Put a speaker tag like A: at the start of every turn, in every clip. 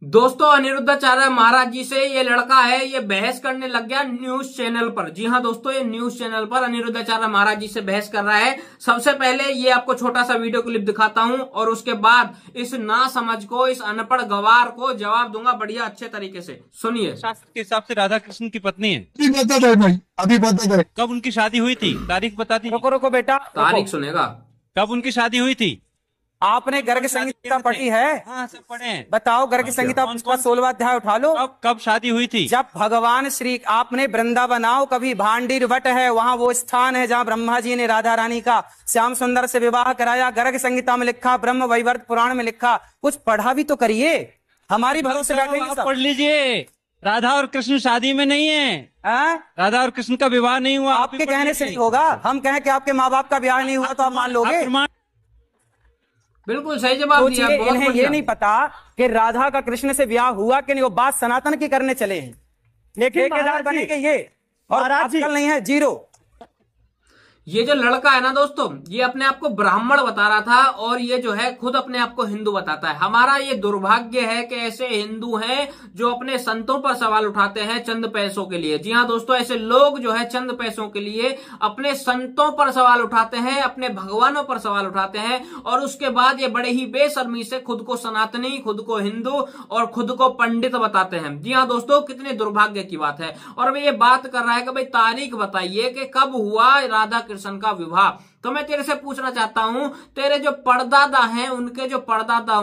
A: दोस्तों अनिरुद्धाचार्य महाराज जी से ये लड़का है, ये बहस करने लग गया न्यूज चैनल पर। जी हाँ दोस्तों, ये न्यूज चैनल पर अनिरुद्धाचार्य महाराज जी से बहस कर रहा है। सबसे पहले ये आपको छोटा सा वीडियो क्लिप दिखाता हूं और उसके बाद इस नासमझ को, इस अनपढ़ गवार को जवाब दूंगा बढ़िया अच्छे तरीके से। सुनिए।
B: शास्त्र के हिसाब से राधा कृष्ण की पत्नी है।
C: अभी बता दे
B: कब उनकी शादी हुई थी? तारीख बता दी।
D: रुको रुको बेटा,
A: तारीख सुनेगा।
B: कब उनकी शादी हुई थी?
D: आपने गर्ग संहिता पढ़ी है?
B: हाँ सब पढ़े हैं।
D: बताओ गर्ग संहिता 16वां अध्याय उठा लो।
B: कब शादी हुई थी?
D: जब भगवान श्री, आपने वृंदावन आओ कभी, भांडीर वट है वहाँ वो स्थान है जहाँ ब्रह्मा जी ने राधा रानी का श्याम सुंदर से विवाह कराया। गर्ग संहिता में लिखा, ब्रह्म वैवर्त पुराण में लिखा, कुछ पढ़ा भी तो करिए। हमारी भरोसे बैठेंगे सब।
B: पढ़ लीजिए। राधा और कृष्ण शादी में नहीं है। राधा और कृष्ण का विवाह नहीं हुआ।
D: आपके कहने से नहीं होगा। हम कहें कि आपके माँ बाप का ब्याह नहीं हुआ तो आप मान लोगे?
A: बिल्कुल सही जवाब दिया।
D: इन्हें ये नहीं पता कि राधा का कृष्ण से ब्याह हुआ कि नहीं। वो बात सनातन की करने चले हैं, लेकिन बनेंगे ये, और आजकल नहीं है जीरो।
A: ये जो लड़का है ना दोस्तों, ये अपने आप को ब्राह्मण बता रहा था और ये जो है खुद अपने आप को हिंदू बताता है। हमारा ये दुर्भाग्य है कि ऐसे हिंदू हैं जो अपने संतों पर सवाल उठाते हैं चंद पैसों के लिए। जी हाँ दोस्तों, ऐसे लोग जो है चंद पैसों के लिए अपने संतों पर सवाल उठाते हैं, अपने भगवानों पर सवाल उठाते हैं और उसके बाद ये बड़े ही बेशर्मी से खुद को सनातनी, खुद को हिंदू और खुद को पंडित बताते हैं। जी हाँ दोस्तों, कितने दुर्भाग्य की बात है। और वे ये बात कर रहा है कि भाई तारीख बताइए कि कब हुआ राधा कृष्ण का विवाह। तो मैं तेरे से पूछना चाहता हूं, तेरे जो परदादा हैं, उनके जो परदादा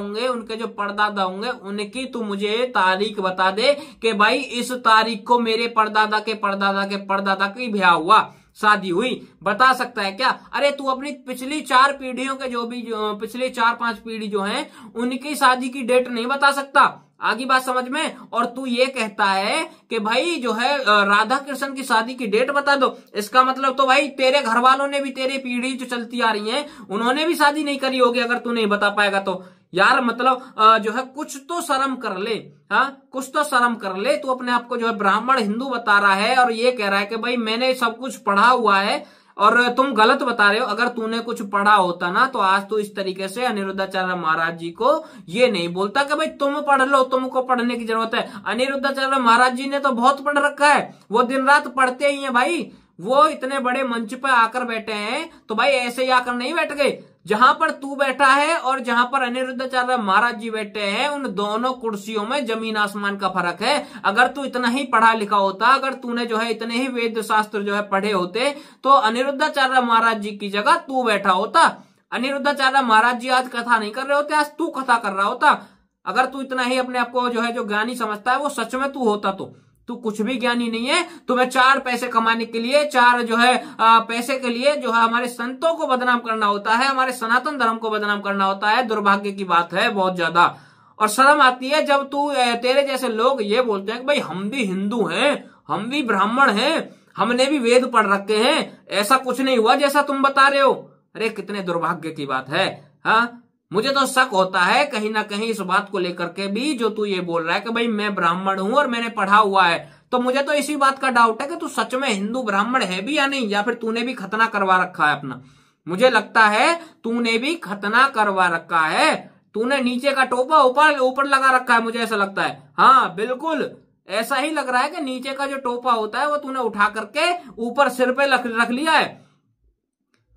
A: होंगे उनकी तू मुझे तारीख बता दे कि भाई इस तारीख को मेरे परदादा के परदादा के परदादा की ब्याह हुआ, शादी हुई। बता सकता है क्या? अरे तू अपनी पिछली 4 पीढ़ियों के पिछली 4-5 पीढ़ी जो हैं उनकी शादी की डेट नहीं बता सकता। आगे बात समझ में। और तू ये कहता है कि भाई जो है राधा कृष्ण की शादी की डेट बता दो। इसका मतलब तो भाई तेरे घर वालों ने भी, तेरी पीढ़ी जो चलती आ रही है उन्होंने भी शादी नहीं करी होगी अगर तू नहीं बता पाएगा तो। यार मतलब जो है कुछ तो शर्म कर ले। हाँ, कुछ तो शर्म कर ले। तू अपने आप को जो है ब्राह्मण हिंदू बता रहा है और ये कह रहा है कि भाई मैंने सब कुछ पढ़ा हुआ है और तुम गलत बता रहे हो। अगर तूने कुछ पढ़ा होता ना तो आज तो इस तरीके से अनिरुद्धाचार्य महाराज जी को ये नहीं बोलता कि भाई तुम पढ़ लो, तुमको पढ़ने की जरूरत है। अनिरुद्धाचार्य महाराज जी ने तो बहुत पढ़ रखा है, वो दिन रात पढ़ते ही हैं भाई। वो इतने बड़े मंच पे आकर बैठे हैं तो भाई ऐसे ही आकर नहीं बैठ गए। जहां पर तू बैठा है और जहां पर अनिरुद्धाचार्य महाराज जी बैठे हैं, उन दोनों कुर्सियों में जमीन आसमान का फर्क है। अगर तू इतना ही पढ़ा लिखा होता, अगर तूने जो है इतने ही वेद शास्त्र जो है पढ़े होते तो अनिरुद्धाचार्य महाराज जी की जगह तू बैठा होता। अनिरुद्धाचार्य महाराज जी आज कथा नहीं कर रहे होते, आज तू कथा कर रहा होता। अगर तू इतना ही अपने आप को जो है जो ज्ञानी समझता है वो सच में तू होता तो। तू कुछ भी ज्ञानी नहीं है। तुम्हें 4 पैसे कमाने के लिए, 4 जो है पैसे के लिए जो है हमारे संतों को बदनाम करना होता है, हमारे सनातन धर्म को बदनाम करना होता है। दुर्भाग्य की बात है बहुत ज्यादा। और शर्म आती है जब तेरे जैसे लोग ये बोलते हैं कि भाई हम भी हिंदू हैं, हम भी ब्राह्मण हैं, हमने भी वेद पढ़ रखे हैं, ऐसा कुछ नहीं हुआ जैसा तुम बता रहे हो। अरे कितने दुर्भाग्य की बात है। हाँ, मुझे तो शक होता है कहीं ना कहीं इस बात को लेकर के भी, जो तू ये बोल रहा है कि भाई मैं ब्राह्मण हूं और मैंने पढ़ा हुआ है। तो मुझे तो इसी बात का डाउट है कि तू सच में हिंदू ब्राह्मण है भी या नहीं, या फिर तूने भी खतना करवा रखा है अपना। मुझे लगता है तूने भी खतना करवा रखा है। तूने नीचे का टोपा ऊपर लगा रखा है, मुझे ऐसा लगता है। हाँ बिल्कुल ऐसा ही लग रहा है कि नीचे का जो टोपा होता है वो तूने उठा करके ऊपर सिर पे रख लिया है।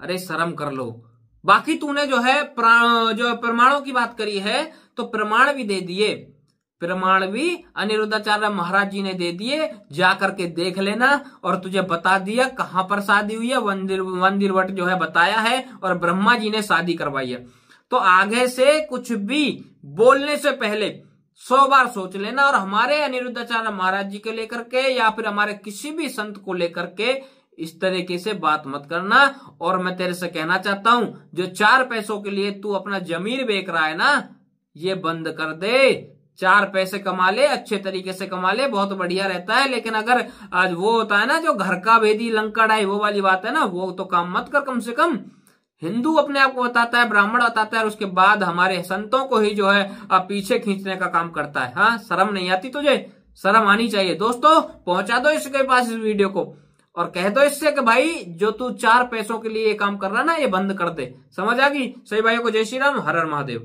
A: अरे शर्म कर लो। बाकी तूने जो है जो प्रमाणों की बात करी है तो प्रमाण भी दे दिए, प्रमाण भी अनिरुद्धाचार्य महाराज जी ने दे दिए। जा करके देख लेना। और तुझे बता दिया कहां पर शादी हुई है, मंदिर वट जो है बताया है और ब्रह्मा जी ने शादी करवाई है। तो आगे से कुछ भी बोलने से पहले 100 बार सोच लेना। और हमारे अनिरुद्धाचार्य महाराज जी को लेकर के या फिर हमारे किसी भी संत को लेकर के इस तरीके से बात मत करना। और मैं तेरे से कहना चाहता हूं, जो 4 पैसों के लिए तू अपना जमीन बेच रहा है ना, ये बंद कर दे। 4 पैसे कमा ले, अच्छे तरीके से कमा ले, बहुत बढ़िया रहता है। लेकिन अगर आज वो होता है ना जो घर का भेदी लंका डाई, वो वाली बात है ना, वो तो काम मत कर। कम से कम हिंदू अपने आप को बताता है, ब्राह्मण बताता है और उसके बाद हमारे संतों को ही जो है पीछे खींचने का काम करता है। हाँ, शर्म नहीं आती तुझे? शर्म आनी चाहिए। दोस्तों पहुंचा दो इसके पास इस वीडियो को और कह दो इससे कि भाई जो तू 4 पैसों के लिए ये काम कर रहा है ना, ये बंद कर दे। समझ आ गई? सही भाइयों को जय श्री राम, हर हर महादेव।